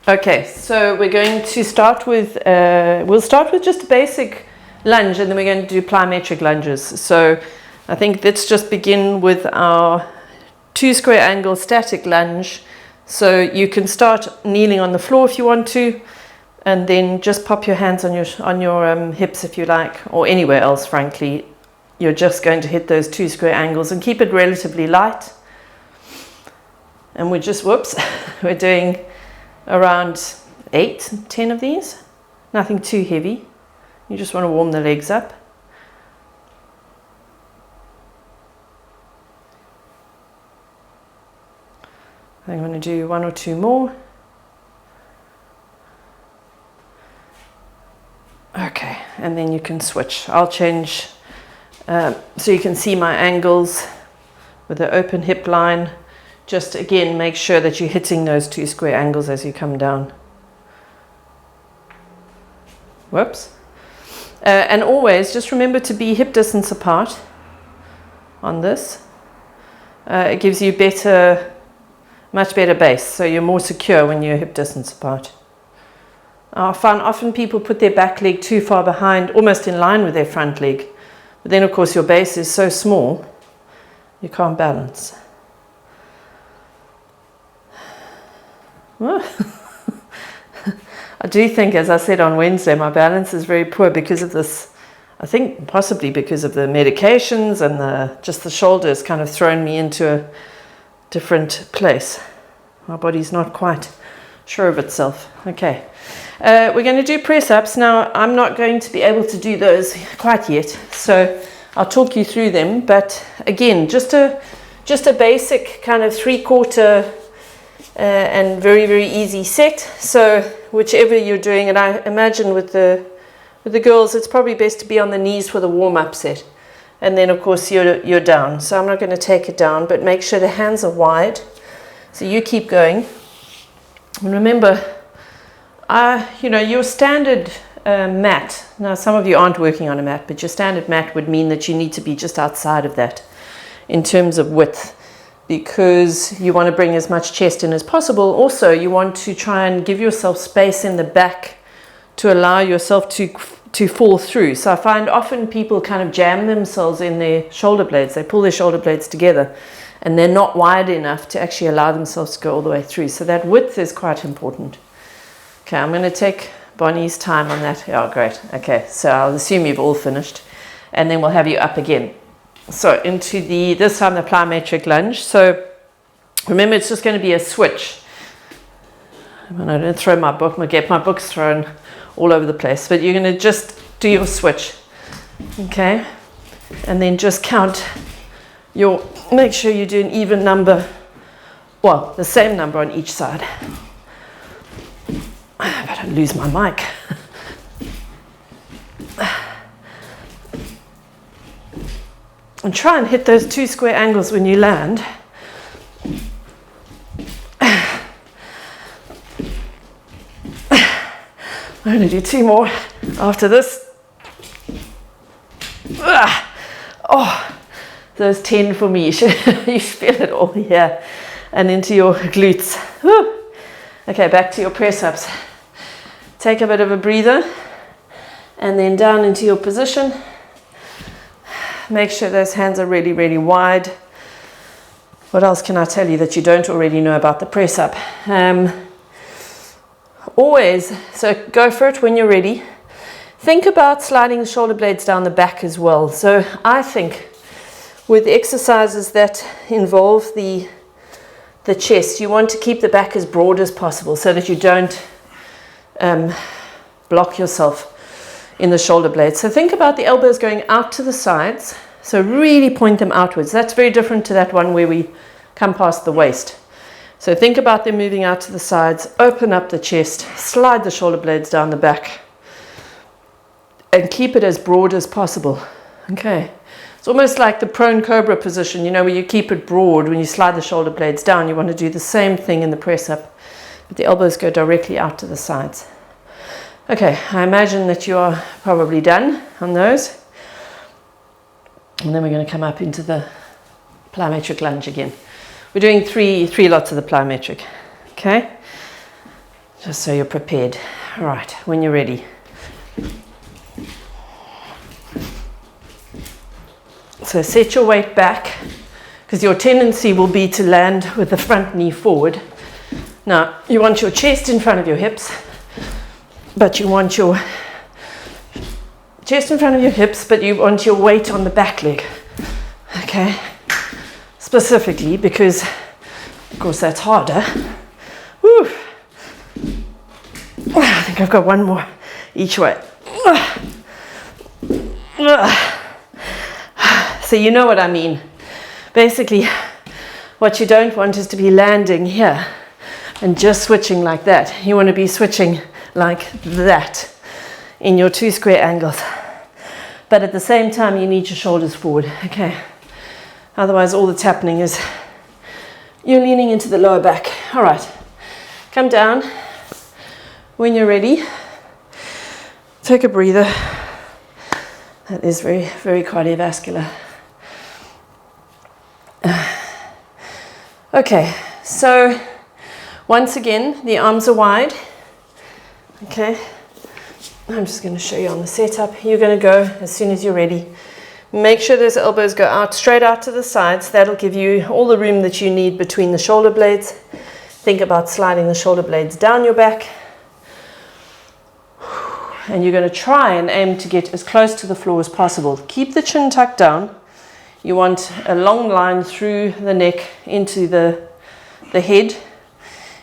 Okay, so we're going to start with, we'll start with just a basic lunge, and then we're going to do plyometric lunges. So I think let's just begin with our 2 square angle static lunge. So you can start kneeling on the floor if you want to, and then just pop your hands on your hips if you like, or anywhere else, frankly. You're just going to hit those 2 square angles and keep it relatively light. And we're just, whoops, we're doing around 8, 10 of these. Nothing too heavy. You just want to warm the legs up. I'm going to do 1 or 2 more. Okay, and then you can switch. I'll change so you can see my angles with the open hip line. Just again, make sure that you're hitting those 2 square angles as you come down. Whoops. And always just remember to be hip distance apart on this. It gives you much better base, so you're more secure when you're hip distance apart. I find often people put their back leg too far behind, almost in line with their front leg. But then of course your base is so small, you can't balance. Well, I do think, as I said on Wednesday, my balance is very poor because of this. I think possibly because of the medications and just the shoulders kind of thrown me into a different place. My body's not quite sure of itself. Okay, we're going to do press ups. Now I'm not going to be able to do those quite yet, so I'll talk you through them. But again, just a basic kind of 3/4 and very, very easy set. So whichever you're doing, and I imagine with the girls it's probably best to be on the knees for the warm-up set, and then of course you're down. So I'm not going to take it down, but make sure the hands are wide, so you keep going. And remember, your standard mat, now some of you aren't working on a mat, but your standard mat would mean that you need to be just outside of that in terms of width, because you want to bring as much chest in as possible. Also, you want to try and give yourself space in the back to allow yourself to fall through. So I find often people kind of jam themselves in their shoulder blades. They pull their shoulder blades together and they're not wide enough to actually allow themselves to go all the way through. So that width is quite important. Okay, I'm going to take Bonnie's time on that. Oh, great. Okay, so I'll assume you've all finished, and then we'll have you up again. So into this time the plyometric lunge. So remember, it's just going to be a switch. I don't throw my book, I get my books thrown all over the place, but you're going to just do your switch. Okay, and then just count make sure you do an even number, well, the same number on each side. I better lose my mic. And try and hit those 2 square angles when you land. I'm going to do 2 more after this. Oh, those 10 for me. You feel it all here and into your glutes. Woo. Okay, back to your press ups. Take a bit of a breather and then down into your position. Make sure those hands are really, really wide. What else can I tell you that you don't already know about the press up? Always, so go for it when you're ready. Think about sliding the shoulder blades down the back as well. So I think with exercises that involve the chest, you want to keep the back as broad as possible so that you don't block yourself in the shoulder blades. So think about the elbows going out to the sides. So really point them outwards. That's very different to that one where we come past the waist. So think about them moving out to the sides, open up the chest, slide the shoulder blades down the back, and keep it as broad as possible. Okay. It's almost like the prone cobra position, where you keep it broad when you slide the shoulder blades down. You want to do the same thing in the press up, but the elbows go directly out to the sides. Okay, I imagine that you are probably done on those. And then we're going to come up into the plyometric lunge again. We're doing three lots of the plyometric. Okay. just so you're prepared. All right, when you're ready. So set your weight back, because your tendency will be to land with the front knee forward. Now, you want your chest in front of your hips, but you want your chest in front of your hips, but you want your weight on the back leg. Okay? Specifically, because, of course, that's harder. Woo! I think I've got one more each way. So you know what I mean. Basically, what you don't want is to be landing here and just switching like that. You want to be switching like that in your 2 square angles. But at the same time, you need your shoulders forward, okay? Otherwise, all that's happening is you're leaning into the lower back. All right, come down. When you're ready, take a breather. That is very, very cardiovascular. Okay, so once again, the arms are wide. Okay, I'm just going to show you on the setup. You're going to go as soon as you're ready. Make sure those elbows go out, straight out to the sides. That'll give you all the room that you need between the shoulder blades. Think about sliding the shoulder blades down your back. And you're going to try and aim to get as close to the floor as possible. Keep the chin tucked down. You want a long line through the neck into the head.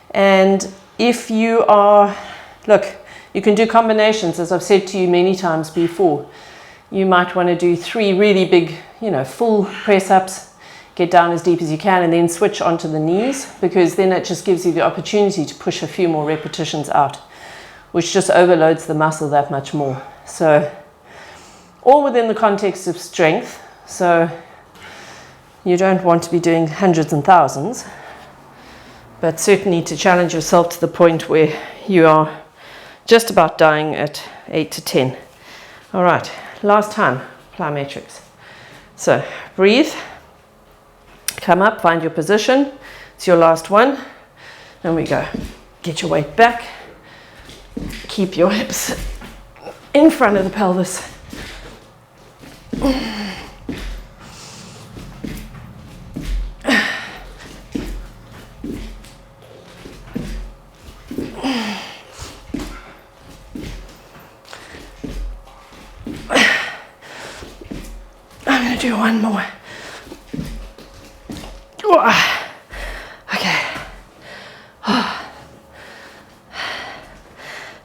And if you are, look, you can do combinations, as I've said to you many times before. You might want to do 3 really big, full press-ups, get down as deep as you can, and then switch onto the knees, because then it just gives you the opportunity to push a few more repetitions out, which just overloads the muscle that much more. So, all within the context of strength. So, you don't want to be doing hundreds and thousands, but certainly to challenge yourself to the point where you are just about dying at 8 to 10. All right, last time, plyometrics. So breathe, come up, find your position. It's your last one. And we go. Get your weight back. Keep your hips in front of the pelvis. I'm going to do one more. Okay.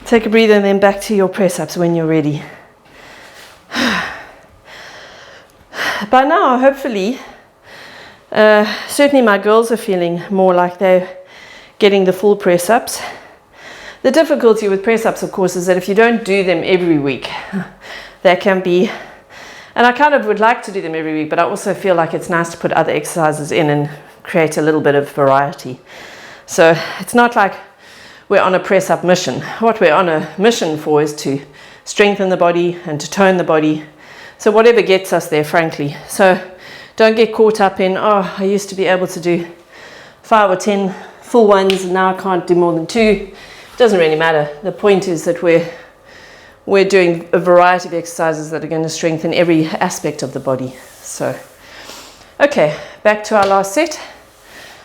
Take a breather and then back to your press-ups when you're ready. By now, hopefully, certainly my girls are feeling more like they're getting the full press-ups. The difficulty with press-ups, of course, is that if you don't do them every week, there can be, and I kind of would like to do them every week, but I also feel like it's nice to put other exercises in and create a little bit of variety. So it's not like we're on a press-up mission. What we're on a mission for is to strengthen the body and to tone the body. So whatever gets us there, frankly. So don't get caught up in, oh, I used to be able to do 5 or 10 full ones and now I can't do more than 2. It doesn't really matter. The point is that we're doing a variety of exercises that are going to strengthen every aspect of the body. So, okay, back to our last set.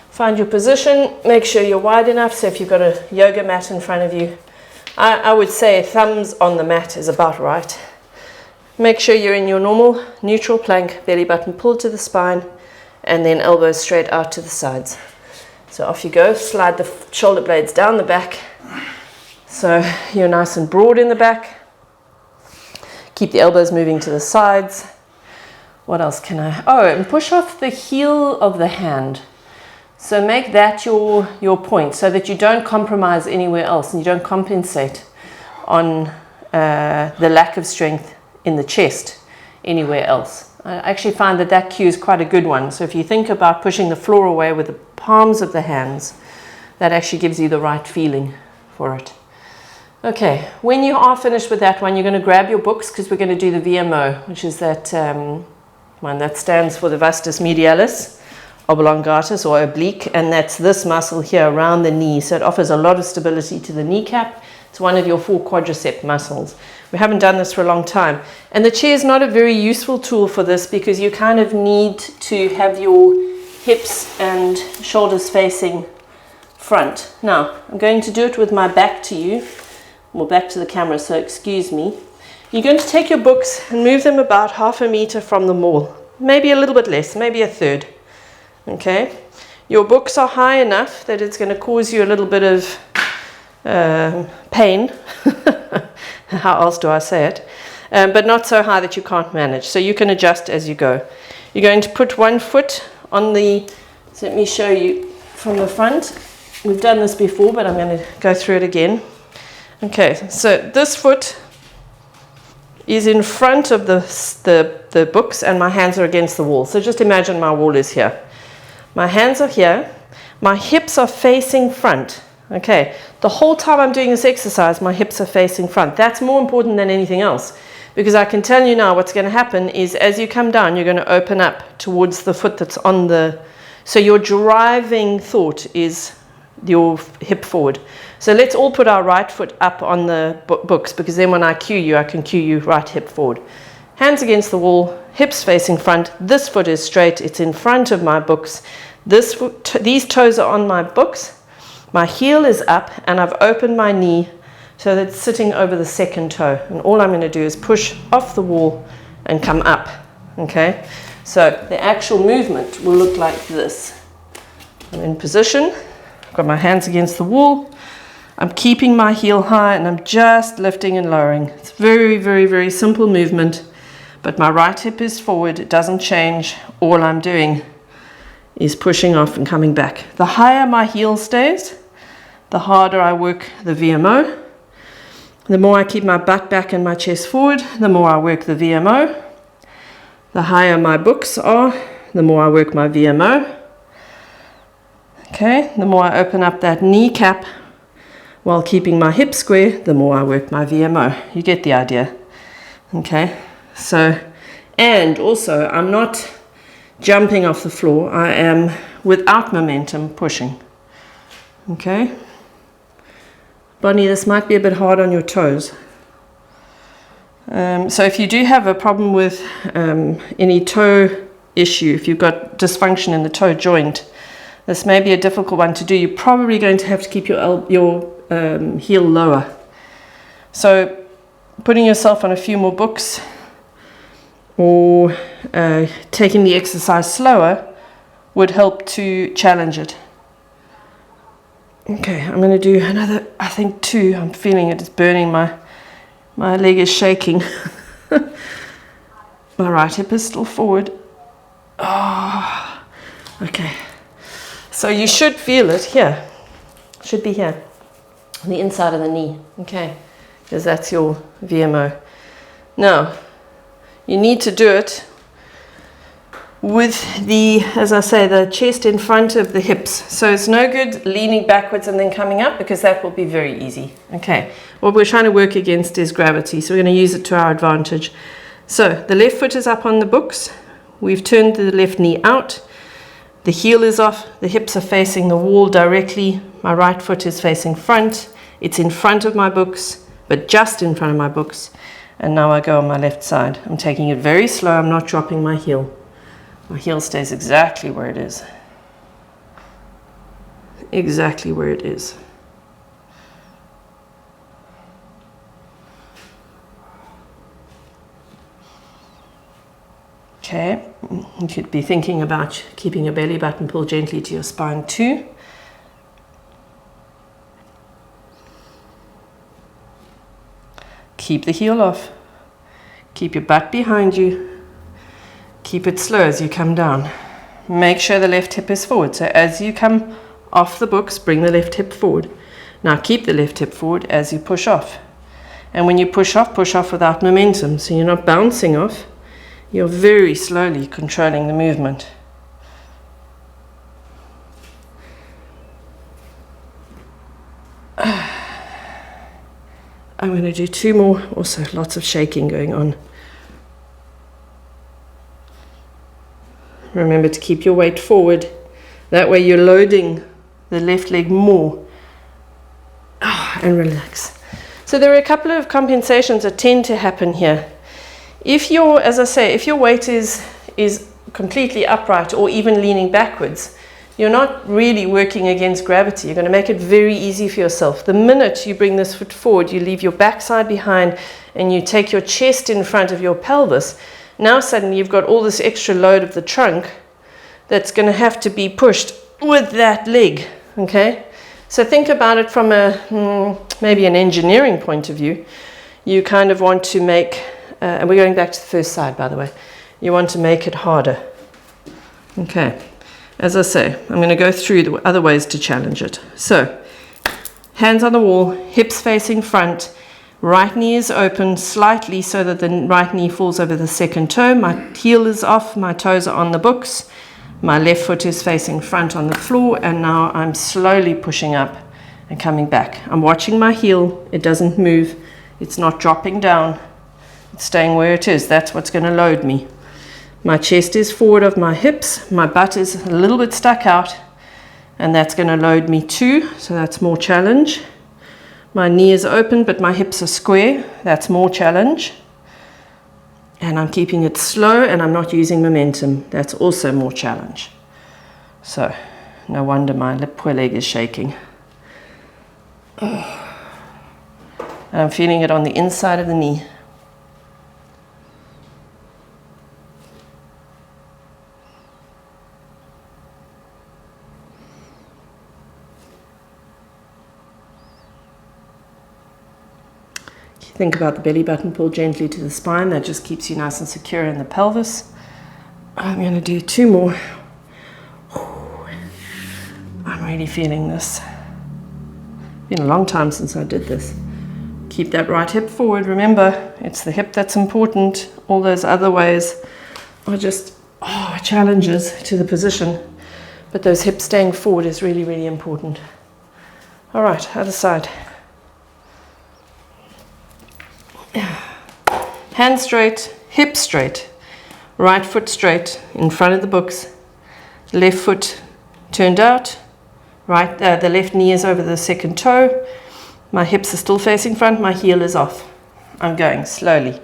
Find your position. Make sure you're wide enough. So if you've got a yoga mat in front of you, I would say thumbs on the mat is about right. Make sure you're in your normal neutral plank, belly button pulled to the spine, and then elbows straight out to the sides. So off you go. Slide the shoulder blades down the back. So you're nice and broad in the back. Keep the elbows moving to the sides. What else can I? Oh, and push off the heel of the hand. So make that your point so that you don't compromise anywhere else and you don't compensate on the lack of strength in the chest anywhere else. I actually find that cue is quite a good one. So if you think about pushing the floor away with the palms of the hands, that actually gives you the right feeling for it. Okay, when you are finished with that one, you're going to grab your books because we're going to do the VMO, which is that one that stands for the vastus medialis oblongatus or oblique, and that's this muscle here around the knee. So it offers a lot of stability to the kneecap. It's one of your 4 quadricep muscles. We haven't done this for a long time. And the chair is not a very useful tool for this because you kind of need to have your hips and shoulders facing front. Now, I'm going to do it with my back to you, or back to the camera, so excuse me. You're going to take your books and move them about 1/2 meter from the wall. Maybe a little bit less, maybe 1/3. Okay? Your books are high enough that it's going to cause you a little bit of pain. How else do I say it? But not so high that you can't manage. So you can adjust as you go. You're going to put one foot on the, so let me show you from the front. We've done this before, but I'm going to go through it again. Okay, so this foot is in front of the books and my hands are against the wall. So just imagine my wall is here. My hands are here. My hips are facing front. Okay, the whole time I'm doing this exercise, my hips are facing front. That's more important than anything else, because I can tell you now what's going to happen is as you come down, you're going to open up towards the foot that's on the, so your driving thought is your hip forward. So let's all put our right foot up on the books, because then when I cue you, I can cue you right hip forward. Hands against the wall, hips facing front. This foot is straight, it's in front of my books. These toes are on my books. My heel is up and I've opened my knee so that it's sitting over the second toe. And all I'm going to do is push off the wall and come up. Okay? So the actual movement will look like this. I'm in position. I've got my hands against the wall. I'm keeping my heel high and I'm just lifting and lowering. It's very, very, very simple movement. But my right hip is forward. It doesn't change. All I'm doing is pushing off and coming back. The higher my heel stays, the harder I work the VMO. The more I keep my butt back and my chest forward, the more I work the VMO. The higher my books are, the more I work my VMO. Okay, the more I open up that kneecap while keeping my hips square, the more I work my VMO. You get the idea. Okay, so, and also I'm not jumping off the floor, I am without momentum pushing. Okay? Bonnie, this might be a bit hard on your toes. So if you do have a problem with any toe issue, if you've got dysfunction in the toe joint, this may be a difficult one to do. You're probably going to have to keep your heel lower. So putting yourself on a few more books, or taking the exercise slower would help to challenge it. Okay, I'm going to do another, I think 2. I'm feeling it is burning, my leg is shaking. My right hip is still forward. Oh, okay. So you should feel it here. Should be here, on the inside of the knee. Okay, because that's your VMO. Now, you need to do it with the, as I say, the chest in front of the hips. So it's no good leaning backwards and then coming up, because that will be very easy. Okay, what we're trying to work against is gravity, so we're going to use it to our advantage. So the left foot is up on the books. We've turned the left knee out. The heel is off. The hips are facing the wall directly. My right foot is facing front. It's in front of my books, but just in front of my books. And now I go on my left side. I'm taking it very slow. I'm not dropping my heel. My heel stays exactly where it is. Exactly where it is. Okay, you could be thinking about keeping your belly button pulled gently to your spine too. Keep the heel off. Keep your butt behind you. Keep it slow as you come down. Make sure the left hip is forward. So as you come off the books, bring the left hip forward. Now keep the left hip forward as you push off. And when you push off without momentum. So you're not bouncing off. You're very slowly controlling the movement. I'm going to do 2 more. Also lots of shaking going on. Remember to keep your weight forward That way you're loading the left leg more. And relax. So there are a couple of compensations that tend to happen here. If you're, as I say, if your weight is completely upright or even leaning backwards, you're not really working against gravity. You're going to make it very easy for yourself. The minute you bring this foot forward, you leave your backside behind and you take your chest in front of your pelvis. Now suddenly you've got all this extra load of the trunk that's going to have to be pushed with that leg, okay? So think about it from a maybe an engineering point of view. You kind of want to make, and we're going back to the first side, by the way. You want to make it harder. Okay, as I say, I'm going to go through the other ways to challenge it. So, hands on the wall, hips facing front, right knee is open slightly so that the right knee falls over the second toe. My heel is off, my toes are on the books. My left foot is facing front on the floor, and now I'm slowly pushing up and coming back. I'm watching my heel. It doesn't move. It's not dropping down. It's staying where it is. That's what's going to load me. My chest is forward of my hips. My butt is a little bit stuck out, and that's going to load me too. So that's more challenge. My knee is open, but my hips are square. That's more challenge. And I'm keeping it slow, and I'm not using momentum. That's also more challenge. So, no wonder my poor leg is shaking. And I'm feeling it on the inside of the knee. Think about the belly button, pull gently to the spine. That just keeps you nice and secure in the pelvis. I'm going to do 2 more. I'm really feeling this. Been a long time since I did this. Keep that right hip forward. Remember, it's the hip that's important. All those other ways are just challenges to the position. But those hips staying forward is really, really important. All right, other side. Hand straight, hip straight, right foot straight in front of the books, left foot turned out, the left knee is over the second toe, my hips are still facing front, my heel is off. I'm going slowly,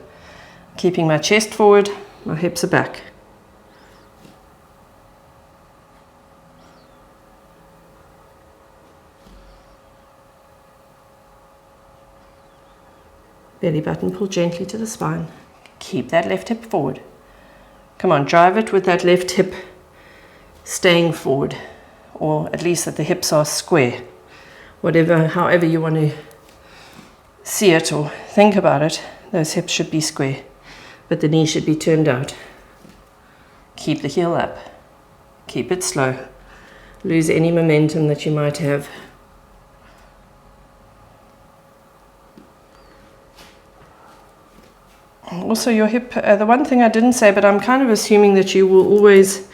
keeping my chest forward, my hips are back. Belly button, pull gently to the spine. Keep that left hip forward. Come on, drive it with that left hip staying forward, or at least that the hips are square. However you want to see it or think about it, those hips should be square, but the knee should be turned out. Keep the heel up. Keep it slow. Lose any momentum that you might have. Also your hip, the one thing I didn't say, but I'm kind of assuming that you will always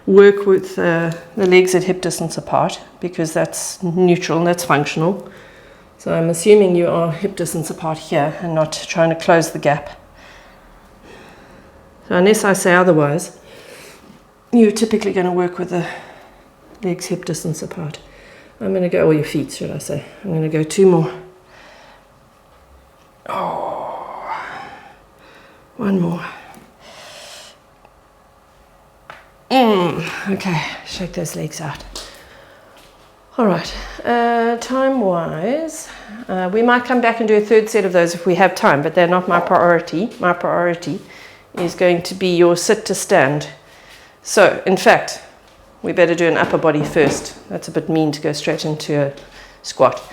work with the legs at hip distance apart, because that's neutral and that's functional. So I'm assuming you are hip distance apart here and not trying to close the gap. So unless I say otherwise, you're typically going to work with the legs hip distance apart. I'm going to go, or your feet should I say. I'm going to go 2 more. One more. Okay, shake those legs out. All right, time-wise, we might come back and do a 3rd set of those if we have time, but they're not my priority. My priority is going to be your sit to stand. So, in fact, we better do an upper body first. That's a bit mean to go straight into a squat.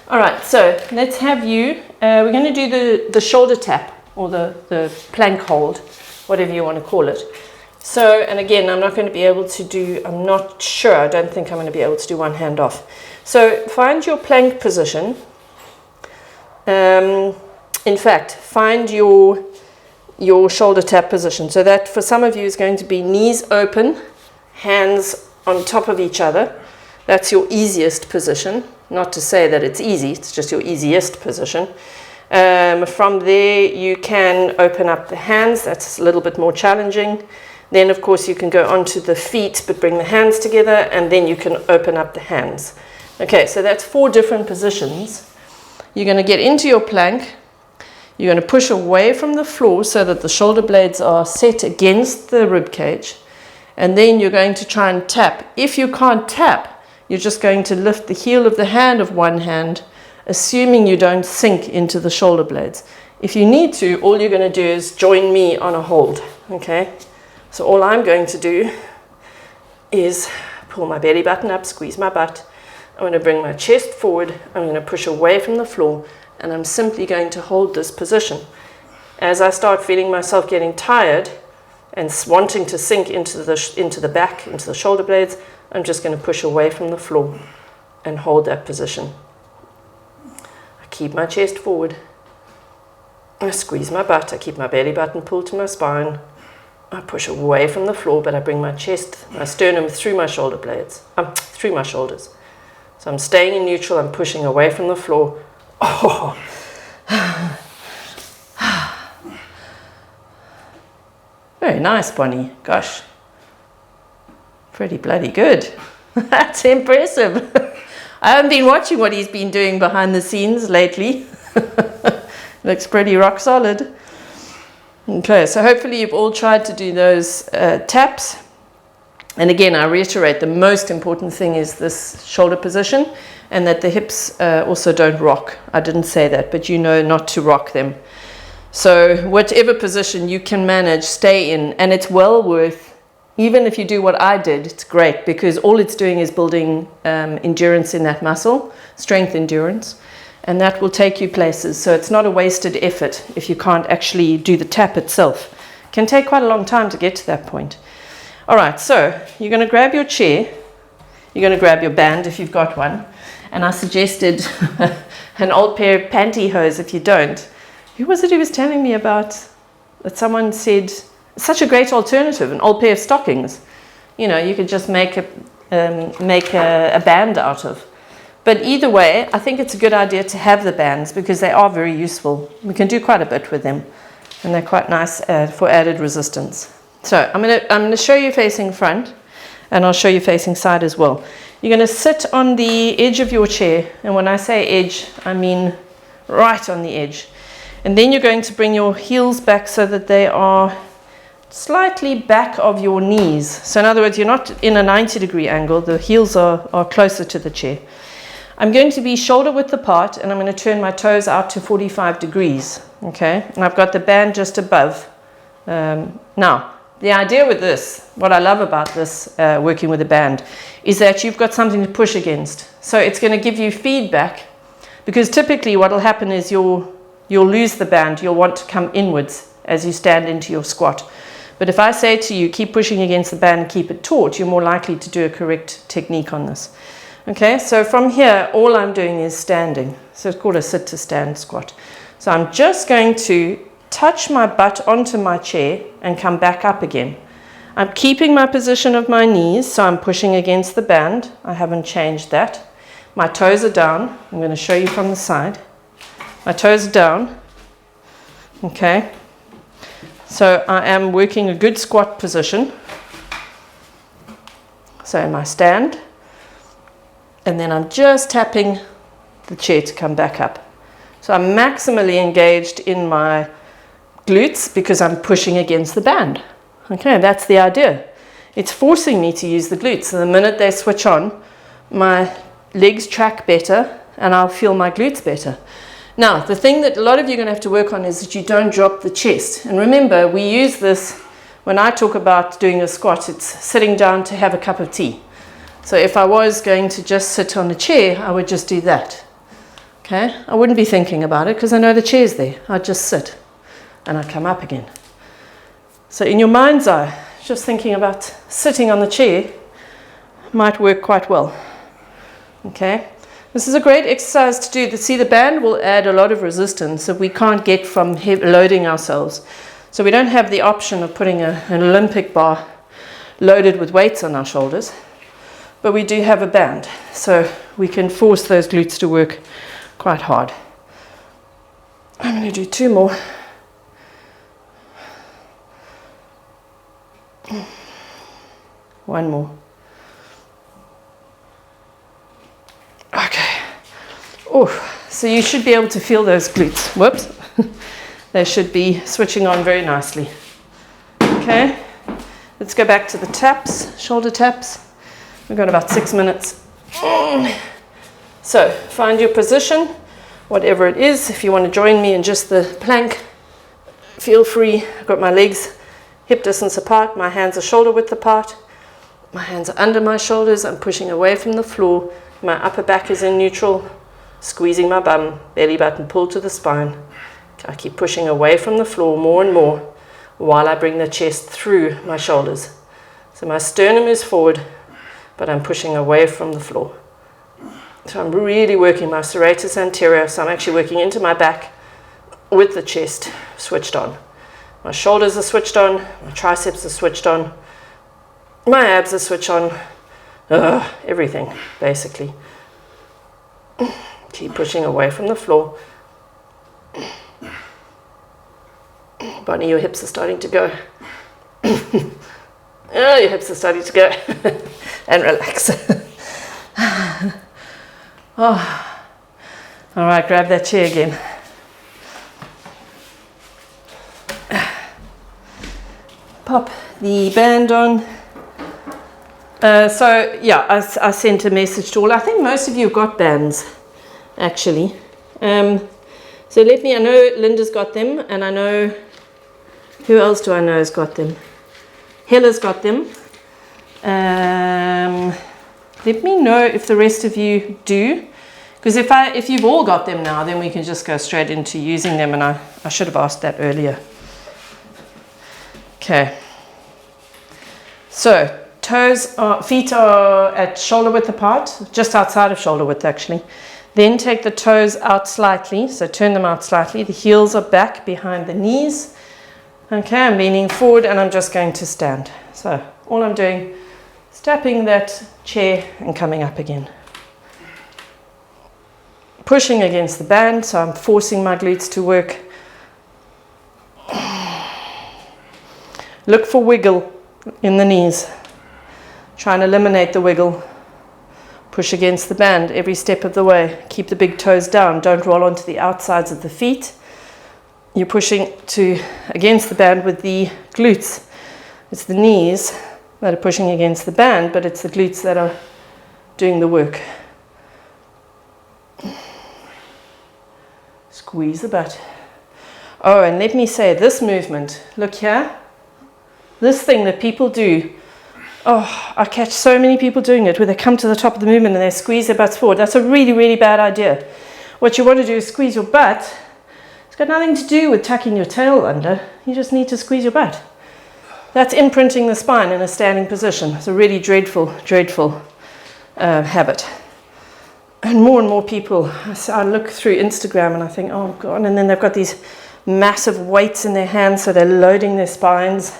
All right, so let's have you, we're going to do the shoulder tap, or the plank hold, whatever you want to call it. So, and again, I'm not going to be able to do, I'm not sure, I don't think I'm going to be able to do one hand off. So find your plank position. In fact, find your shoulder tap position. So that for some of you is going to be knees open, hands on top of each other. That's your easiest position. Not to say that it's easy, it's just your easiest position. From there, you can open up the hands. That's a little bit more challenging. Then of course you can go onto the feet, but bring the hands together, and then you can open up the hands. Okay, so that's 4 different positions. You're going to get into your plank. You're going to push away from the floor so that the shoulder blades are set against the rib cage. And then you're going to try and tap. If you can't tap, you're just going to lift the heel of the hand of one hand, assuming you don't sink into the shoulder blades. If you need to, all you're going to do is join me on a hold. Okay? So all I'm going to do is pull my belly button up, squeeze my butt. I'm going to bring my chest forward. I'm going to push away from the floor, and I'm simply going to hold this position. As I start feeling myself getting tired and wanting to sink into the back, into the shoulder blades, I'm just going to push away from the floor and hold that position. I keep my chest forward. I squeeze my butt. I keep my belly button pulled to my spine. I push away from the floor, but I bring my chest, my sternum through my shoulder blades, through my shoulders. So I'm staying in neutral. I'm pushing away from the floor. Oh. Very nice, Bonnie. Gosh. Pretty bloody good. That's impressive. I haven't been watching what he's been doing behind the scenes lately. Looks pretty rock solid. Okay, so hopefully you've all tried to do those taps. And again, I reiterate, the most important thing is this shoulder position, and that the hips also don't rock. I didn't say that, but you know not to rock them. So whatever position you can manage, stay in, and it's well worth, even if you do what I did, it's great, because all it's doing is building endurance in that muscle, strength endurance, and that will take you places. So it's not a wasted effort if you can't actually do the tap itself. It can take quite a long time to get to that point. All right, so you're going to grab your chair, you're going to grab your band if you've got one, and I suggested an old pair of pantyhose if you don't. Who was it who was telling me about that? Someone said, such a great alternative, an old pair of stockings. You know, you could just make a band out of. But either way, I think it's a good idea to have the bands because they are very useful. We can do quite a bit with them, and they're quite nice for added resistance. So I'm going to show you facing front, and I'll show you facing side as well. You're going to sit on the edge of your chair, and when I say edge, I mean right on the edge. And then you're going to bring your heels back so that they are slightly back of your knees. So in other words, you're not in a 90-degree angle. The heels are closer to the chair. I'm going to be shoulder width apart, and I'm going to turn my toes out to 45 degrees. Okay, and I've got the band just above. Now, the idea with this, what I love about this working with a band, is that you've got something to push against. So it's going to give you feedback, because typically what will happen is you'll lose the band. You'll want to come inwards as you stand into your squat. But if I say to you, keep pushing against the band and keep it taut, you're more likely to do a correct technique on this. Okay, so from here, all I'm doing is standing. So it's called a sit to stand squat. So I'm just going to touch my butt onto my chair and come back up again. I'm keeping my position of my knees, so I'm pushing against the band. I haven't changed that. My toes are down. I'm going to show you from the side. My toes are down. Okay. So I am working a good squat position. So in my stand. And then I'm just tapping the chair to come back up. So I'm maximally engaged in my glutes because I'm pushing against the band. Okay, that's the idea. It's forcing me to use the glutes. So the minute they switch on, my legs track better and I'll feel my glutes better. Now, the thing that a lot of you are going to have to work on is that you don't drop the chest. And remember, we use this, when I talk about doing a squat, it's sitting down to have a cup of tea. So if I was going to just sit on a chair, I would just do that. Okay? I wouldn't be thinking about it because I know the chair's there. I'd just sit and I'd come up again. So in your mind's eye, just thinking about sitting on the chair might work quite well. Okay? This is a great exercise to do. See, the band will add a lot of resistance that we can't get from loading ourselves. So we don't have the option of putting an Olympic bar loaded with weights on our shoulders, but we do have a band. So we can force those glutes to work quite hard. I'm going to do 2 more. One more. Okay. Oh, so you should be able to feel those glutes. Whoops. They should be switching on very nicely. Okay. Let's go back to the taps, shoulder taps. We've got about 6 minutes. So find your position, whatever it is. If you want to join me in just the plank, feel free. I've got my legs hip distance apart, my hands are shoulder width apart, my hands are under my shoulders, I'm pushing away from the floor, my upper back is in neutral, squeezing my bum, belly button pulled to the spine. I keep pushing away from the floor more and more while I bring the chest through my shoulders. So my sternum is forward, but I'm pushing away from the floor. So I'm really working my serratus anterior, so I'm actually working into my back with the chest switched on. My shoulders are switched on, my triceps are switched on, my abs are switched on, everything basically. Keep pushing away from the floor. Bonnie, your hips are starting to go. Oh, your hips are starting to go. And relax. Oh. All right, grab that chair again. Pop the band on. So yeah, I sent a message to all. I think most of you have got bands, actually. So let me, I know Linda's got them, and I know, who else do I know has got them? Hella's got them. Let me know if the rest of you do. Because if you've all got them now, then we can just go straight into using them, and I should have asked that earlier. Okay. So feet are at shoulder width apart, just outside of shoulder width actually. Then take the toes out slightly, so turn them out slightly. The heels are back behind the knees. Okay, I'm leaning forward and I'm just going to stand. So all I'm doing is tapping that chair and coming up again. Pushing against the band, so I'm forcing my glutes to work. Look for wiggle in the knees. Try and eliminate the wiggle. Push against the band every step of the way. Keep the big toes down. Don't roll onto the outsides of the feet. You're pushing against the band with the glutes. It's the knees that are pushing against the band, but it's the glutes that are doing the work. Squeeze the butt. Oh, and let me say, this movement, look here, this thing that people do, oh, I catch so many people doing it where they come to the top of the movement and they squeeze their butts forward. That's a really, really bad idea. What you want to do is squeeze your butt. It's got nothing to do with tucking your tail under. You just need to squeeze your butt. That's imprinting the spine in a standing position. It's a really dreadful, dreadful habit. And more people, I look through Instagram and I think, oh God, and then they've got these massive weights in their hands, so they're loading their spines,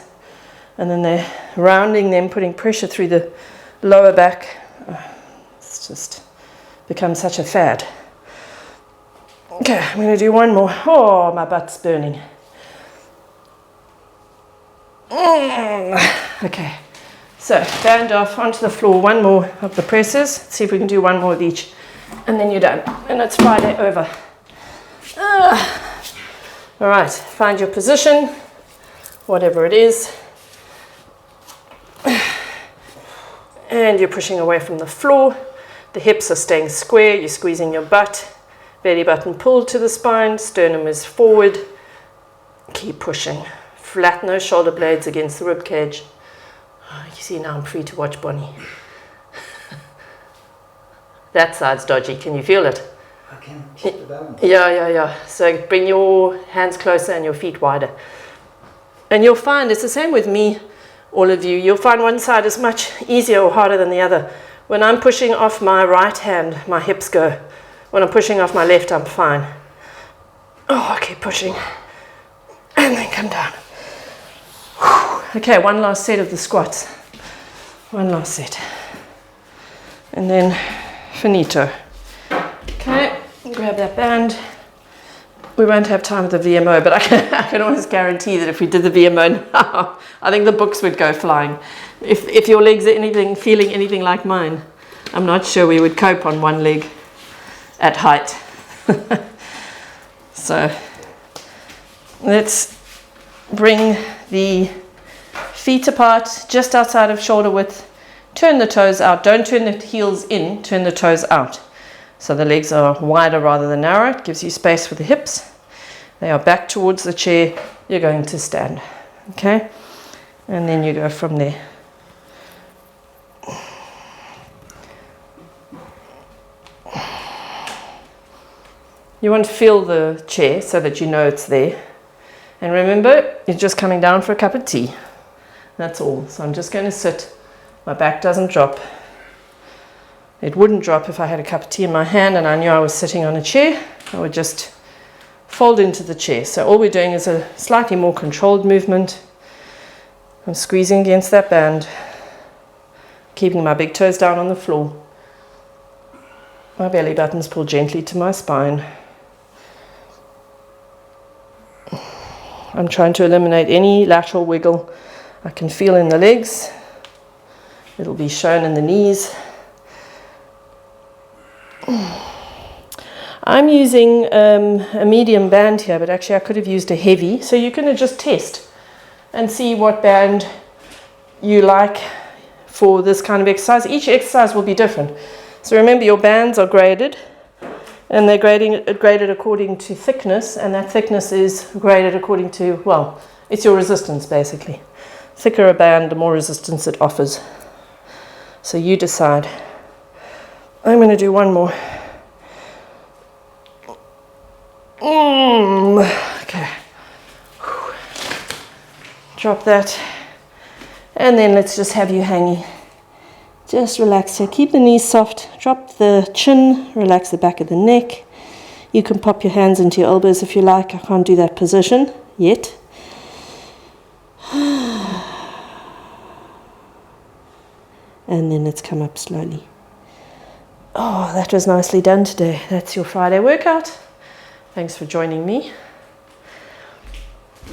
and then they're rounding them, putting pressure through the lower back. It's just become such a fad. Okay, I'm going to do one more. Oh, my butt's burning. Okay, so band off onto the floor, one more of the presses. Let's see if we can do one more of each. And then you're done. And it's Friday over. All right, find your position, whatever it is. And you're pushing away from the floor. The hips are staying square. You're squeezing your butt. Belly button pulled to the spine. Sternum is forward. Keep pushing. Flatten those shoulder blades against the rib cage. Oh, you see, now I'm free to watch Bonnie. That side's dodgy. Can you feel it? I can shift the balance. Yeah. So bring your hands closer and your feet wider. And you'll find it's the same with me, all of you. You'll find one side is much easier or harder than the other. When I'm pushing off my right hand, my hips go. When I'm pushing off my left, I'm fine. Oh, keep pushing. And then come down. Okay, one last set of the squats. One last set. And then finito. Okay, grab that band. we won't have time with the VMO, but I can always guarantee that if we did the VMO now, I think the books would go flying. If your legs are feeling anything like mine, I'm not sure we would cope on one leg at height. So let's bring the feet apart just outside of shoulder width. Turn the toes out. Don't turn the heels in, turn the toes out. So the legs are wider rather than narrow. It gives you space for the hips. They are back towards the chair. You're going to stand. Okay? And then you go from there. You want to feel the chair so that you know it's there. And remember, you're just coming down for a cup of tea. That's all. So I'm just going to sit. My back doesn't drop. It wouldn't drop if I had a cup of tea in my hand and I knew I was sitting on a chair. I would just fold into the chair. So all we're doing is a slightly more controlled movement. I'm squeezing against that band, keeping my big toes down on the floor. My belly buttons pull gently to my spine. I'm trying to eliminate any lateral wiggle I can feel in the legs. It'll be shown in the knees. I'm using a medium band here, but actually I could have used a heavy. So you can just test and see what band you like for this kind of exercise. Each exercise will be different. So remember, your bands are graded, and they're graded according to thickness, and that thickness is graded according to, well, it's your resistance basically. Thicker a band, the more resistance it offers. So you decide. I'm going to do one more. Okay. Drop that. And then let's just have you hanging. Just relax here. Keep the knees soft. Drop the chin. Relax the back of the neck. You can pop your hands into your elbows if you like. I can't do that position yet. And then let's come up slowly. Oh, that was nicely done today. That's your Friday workout. Thanks for joining me.